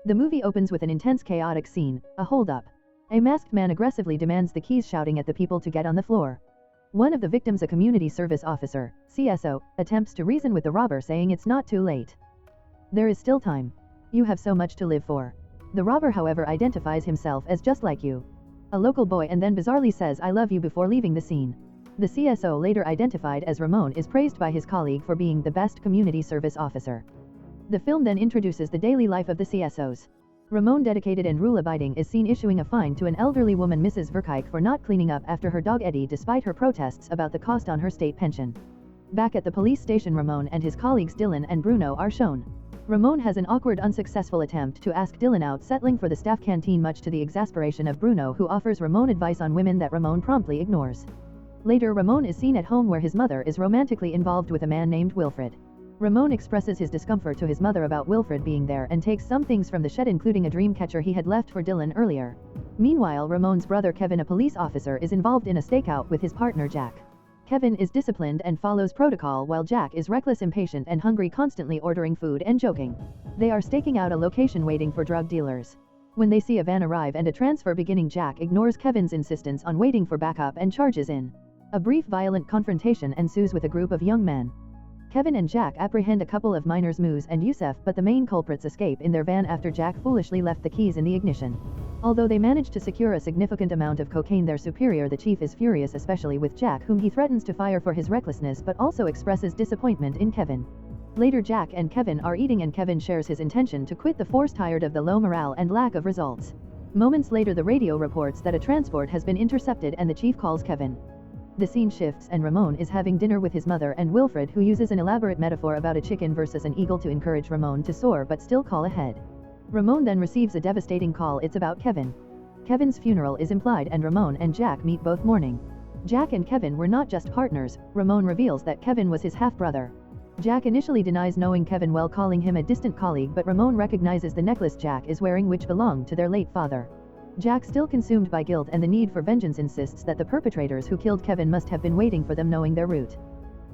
The movie opens with an intense chaotic scene, a hold-up. A masked man aggressively demands the keys, shouting at the people to get on the floor. One of the victims, a community service officer, CSO, attempts to reason with the robber, saying it's not too late. There is still time. You have so much to live for. The robber, however, identifies himself as just like you, a local boy, and then bizarrely says I love you before leaving the scene. The CSO, later identified as Ramon, is praised by his colleague for being the best community service officer. The film then introduces the daily life of the CSOs. Ramon, dedicated and rule-abiding, is seen issuing a fine to an elderly woman, Mrs. Verkijk, for not cleaning up after her dog Eddie despite her protests about the cost on her state pension. Back at the police station, Ramon and his colleagues Dylan and Bruno are shown. Ramon has an awkward, unsuccessful attempt to ask Dylan out, settling for the staff canteen, much to the exasperation of Bruno, who offers Ramon advice on women that Ramon promptly ignores. Later, Ramon is seen at home where his mother is romantically involved with a man named Wilfred. Ramon expresses his discomfort to his mother about Wilfred being there and takes some things from the shed, including a dream catcher he had left for Dylan earlier. Meanwhile, Ramon's brother Kevin, a police officer, is involved in a stakeout with his partner Jack. Kevin is disciplined and follows protocol, while Jack is reckless, impatient, and hungry, constantly ordering food and joking. They are staking out a location waiting for drug dealers. When they see a van arrive and a transfer beginning, Jack ignores Kevin's insistence on waiting for backup and charges in. A brief violent confrontation ensues with a group of young men. Kevin and Jack apprehend a couple of minors, Moose and Yusef, but the main culprits escape in their van after Jack foolishly left the keys in the ignition. Although they manage to secure a significant amount of cocaine, their superior, the chief, is furious, especially with Jack, whom he threatens to fire for his recklessness, but also expresses disappointment in Kevin. Later, Jack and Kevin are eating and Kevin shares his intention to quit the force, tired of the low morale and lack of results. Moments later, the radio reports that a transport has been intercepted and the chief calls Kevin. The scene shifts and Ramon is having dinner with his mother and Wilfred, who uses an elaborate metaphor about a chicken versus an eagle to encourage Ramon to soar but still call ahead. Ramon then receives a devastating call. It's about Kevin. Kevin's funeral is implied and Ramon and Jack meet both mourning. Jack and Kevin were not just partners. Ramon reveals that Kevin was his half-brother. Jack initially denies knowing Kevin while calling him a distant colleague, but Ramon recognizes the necklace Jack is wearing, which belonged to their late father. Jack, still consumed by guilt and the need for vengeance, insists that the perpetrators who killed Kevin must have been waiting for them, knowing their route.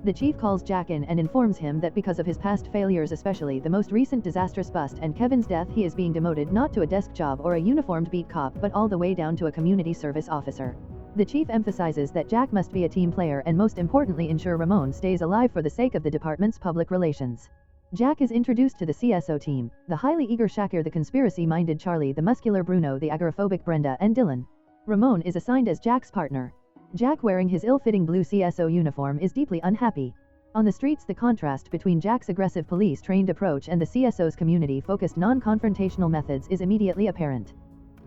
The chief calls Jack in and informs him that because of his past failures, especially the most recent disastrous bust and Kevin's death, he is being demoted not to a desk job or a uniformed beat cop, but all the way down to a community service officer. The chief emphasizes that Jack must be a team player and, most importantly, ensure Ramon stays alive for the sake of the department's public relations. Jack is introduced to the CSO team: the highly eager Shakir, the conspiracy-minded Charlie, the muscular Bruno, the agoraphobic Brenda, and Dylan. Ramon is assigned as Jack's partner. Jack, wearing his ill-fitting blue CSO uniform, is deeply unhappy. On the streets, the contrast between Jack's aggressive police-trained approach and the CSO's community-focused non-confrontational methods is immediately apparent.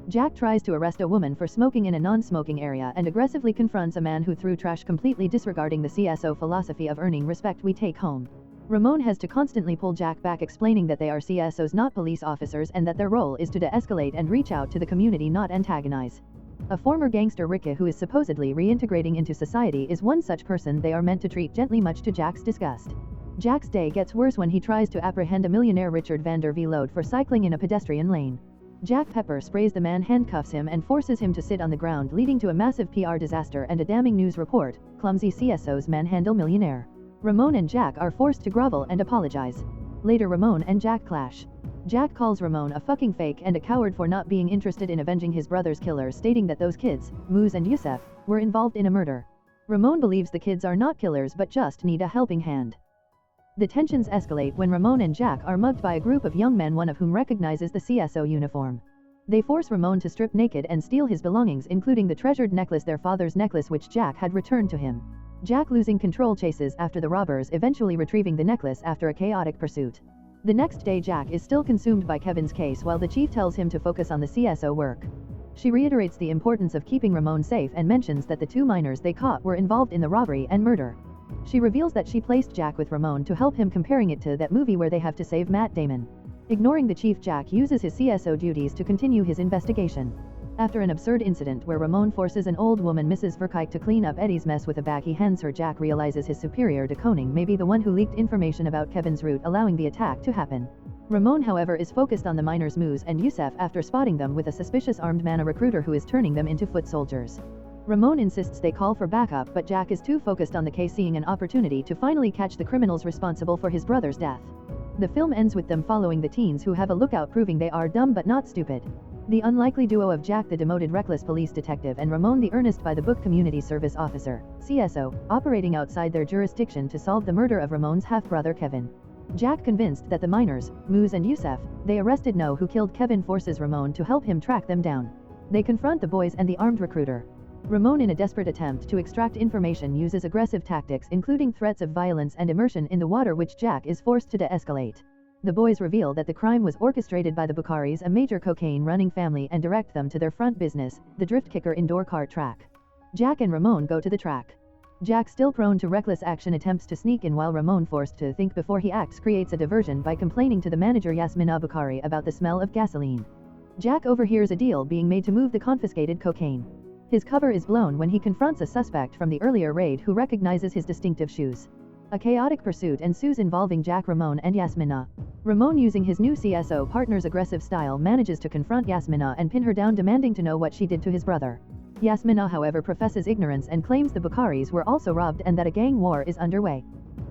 Jack tries to arrest a woman for smoking in a non-smoking area and aggressively confronts a man who threw trash, completely disregarding the CSO philosophy of earning respect we take home. Ramon has to constantly pull Jack back, explaining that they are CSOs, not police officers, and that their role is to de-escalate and reach out to the community, not antagonize. A former gangster, Ricky, who is supposedly reintegrating into society, is one such person they are meant to treat gently, much to Jack's disgust. Jack's day gets worse when he tries to apprehend a millionaire, Richard Vander Vloed, for cycling in a pedestrian lane. Jack pepper sprays the man, handcuffs him, and forces him to sit on the ground, leading to a massive PR disaster and a damning news report: clumsy CSOs manhandle millionaire. Ramon and Jack are forced to grovel and apologize. Later, Ramon and Jack clash. Jack calls Ramon a fucking fake and a coward for not being interested in avenging his brother's killers, stating that those kids, Moose and Yusef, were involved in a murder. Ramon believes the kids are not killers but just need a helping hand. The tensions escalate when Ramon and Jack are mugged by a group of young men, one of whom recognizes the CSO uniform. They force Ramon to strip naked and steal his belongings, including the treasured necklace, their father's necklace, which Jack had returned to him. Jack, losing control, chases after the robbers, eventually retrieving the necklace after a chaotic pursuit. The next day, Jack is still consumed by Kevin's case while the chief tells him to focus on the CSO work. She reiterates the importance of keeping Ramon safe and mentions that the two minors they caught were involved in the robbery and murder. She reveals that she placed Jack with Ramon to help him, comparing it to that movie where they have to save Matt Damon. Ignoring the chief, Jack uses his CSO duties to continue his investigation. After an absurd incident where Ramon forces an old woman, Mrs. Verkijk, to clean up Eddie's mess with a bag he hands her, Jack realizes his superior, de Koning, may be the one who leaked information about Kevin's route, allowing the attack to happen. Ramon, however, is focused on the minors Moose and Yusef after spotting them with a suspicious armed man, a recruiter who is turning them into foot soldiers. Ramon insists they call for backup, but Jack is too focused on the case, seeing an opportunity to finally catch the criminals responsible for his brother's death. The film ends with them following the teens who have a lookout proving they are dumb but not stupid. The unlikely duo of Jack the demoted reckless police detective and Ramon the earnest by the book community service officer, CSO, operating outside their jurisdiction to solve the murder of Ramon's half-brother Kevin. Jack, convinced that the miners, Moose and Yusef, they arrested know who killed Kevin, forces Ramon to help him track them down. They confront the boys and the armed recruiter. Ramon, in a desperate attempt to extract information, uses aggressive tactics including threats of violence and immersion in the water, which Jack is forced to de-escalate. The boys reveal that the crime was orchestrated by the Bukharis, a major cocaine-running family, and direct them to their front business, the Drift Kicker indoor kart track. Jack and Ramon go to the track. Jack, still prone to reckless action, attempts to sneak in while Ramon, forced to think before he acts, creates a diversion by complaining to the manager Yasmina Bukhari about the smell of gasoline. Jack overhears a deal being made to move the confiscated cocaine. His cover is blown when he confronts a suspect from the earlier raid who recognizes his distinctive shoes. A chaotic pursuit ensues involving Jack, Ramon, and Yasmina. Ramon, using his new CSO partner's aggressive style, manages to confront Yasmina and pin her down, demanding to know what she did to his brother. Yasmina, however, professes ignorance and claims the Bukharis were also robbed and that a gang war is underway.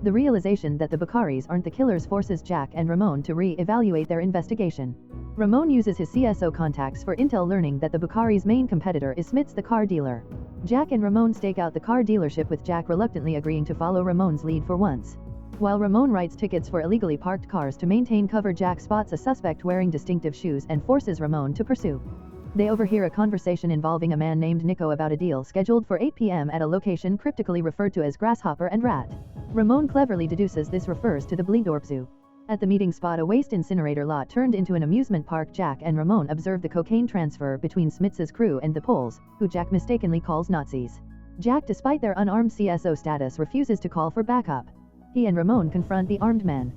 The realization that the Bukharis aren't the killers forces Jack and Ramon to re-evaluate their investigation. Ramon uses his CSO contacts for intel, learning that the Bukharis' main competitor is Smits, the car dealer. Jack and Ramon stake out the car dealership, with Jack reluctantly agreeing to follow Ramon's lead for once. While Ramon writes tickets for illegally parked cars to maintain cover, Jack spots a suspect wearing distinctive shoes and forces Ramon to pursue. They overhear a conversation involving a man named Nico about a deal scheduled for 8 p.m. at a location cryptically referred to as Grasshopper and Rat. Ramon cleverly deduces this refers to the Bleedorp Zoo. At the meeting spot, a waste incinerator lot turned into an amusement park, Jack and Ramon observe the cocaine transfer between Smits's crew and the Poles, who Jack mistakenly calls Nazis. Jack, despite their unarmed CSO status, refuses to call for backup. He and Ramon confront the armed men.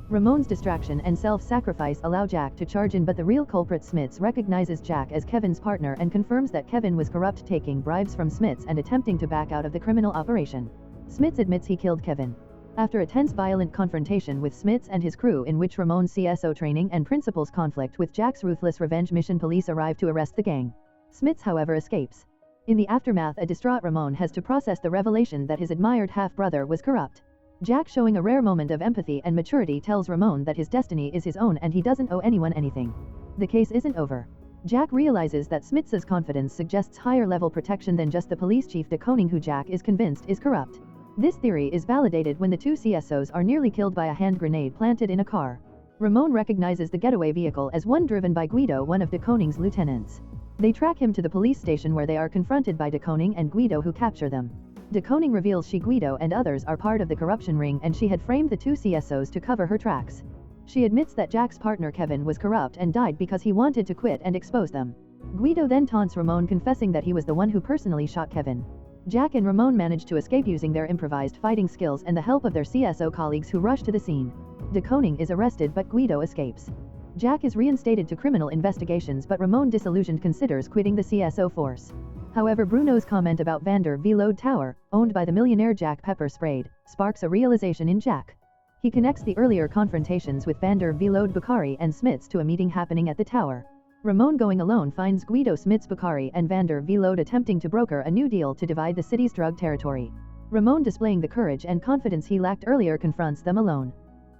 Ramon's distraction and self-sacrifice allow Jack to charge in, but the real culprit, Smits, recognizes Jack as Kevin's partner and confirms that Kevin was corrupt, taking bribes from Smits and attempting to back out of the criminal operation. Smits admits he killed Kevin. After a tense, violent confrontation with Smits and his crew, in which Ramon's CSO training and principles conflict with Jack's ruthless revenge mission, police arrive to arrest the gang. Smits, however, escapes. In the aftermath, a distraught Ramon has to process the revelation that his admired half-brother was corrupt. Jack, showing a rare moment of empathy and maturity, tells Ramon that his destiny is his own and he doesn't owe anyone anything. The case isn't over. Jack realizes that Smits's confidence suggests higher-level protection than just the police chief de Koning, who Jack is convinced is corrupt. This theory is validated when the two CSOs are nearly killed by a hand grenade planted in a car. Ramon recognizes the getaway vehicle as one driven by Guido, one of de Koning's lieutenants. They track him to the police station, where they are confronted by de Koning and Guido, who capture them. De Koning reveals she, Guido, and others are part of the corruption ring, and she had framed the two CSOs to cover her tracks. She admits that Jack's partner Kevin was corrupt and died because he wanted to quit and expose them. Guido then taunts Ramon, confessing that he was the one who personally shot Kevin. Jack and Ramon manage to escape using their improvised fighting skills and the help of their CSO colleagues, who rush to the scene. De Koning is arrested, but Guido escapes. Jack is reinstated to criminal investigations, but Ramon, disillusioned, considers quitting the CSO force. However, Bruno's comment about Vander Vlode Tower, owned by the millionaire Jack pepper sprayed, sparks a realization in Jack. He connects the earlier confrontations with Vander Vlode Bukhari and Smits to a meeting happening at the tower. Ramon, going alone, finds Guido, Smits, Bukhari, and Vander Vlode attempting to broker a new deal to divide the city's drug territory. Ramon, displaying the courage and confidence he lacked earlier, confronts them alone.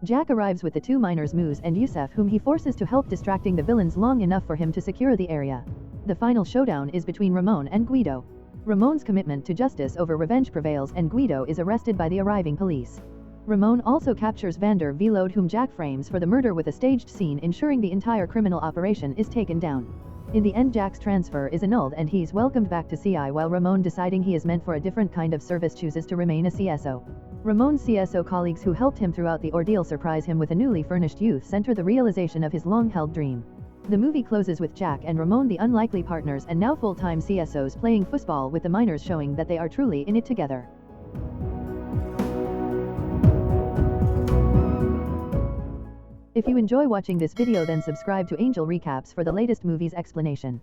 Jack arrives with the two miners, Moose and Yusef, whom he forces to help distracting the villains long enough for him to secure the area. The final showdown is between Ramon and Guido. Ramon's commitment to justice over revenge prevails, and Guido is arrested by the arriving police. Ramon also captures Vander Vlode, whom Jack frames for the murder, with a staged scene ensuring the entire criminal operation is taken down. In the end, Jack's transfer is annulled and he's welcomed back to CI, while Ramon, deciding he is meant for a different kind of service, chooses to remain a CSO. Ramon's CSO colleagues, who helped him throughout the ordeal, surprise him with a newly furnished youth center, the realization of his long-held dream. The movie closes with Jack and Ramon, the unlikely partners and now full-time CSOs, playing football with the miners, showing that they are truly in it together. If you enjoy watching this video, then subscribe to Angel Recaps for the latest movies explanation.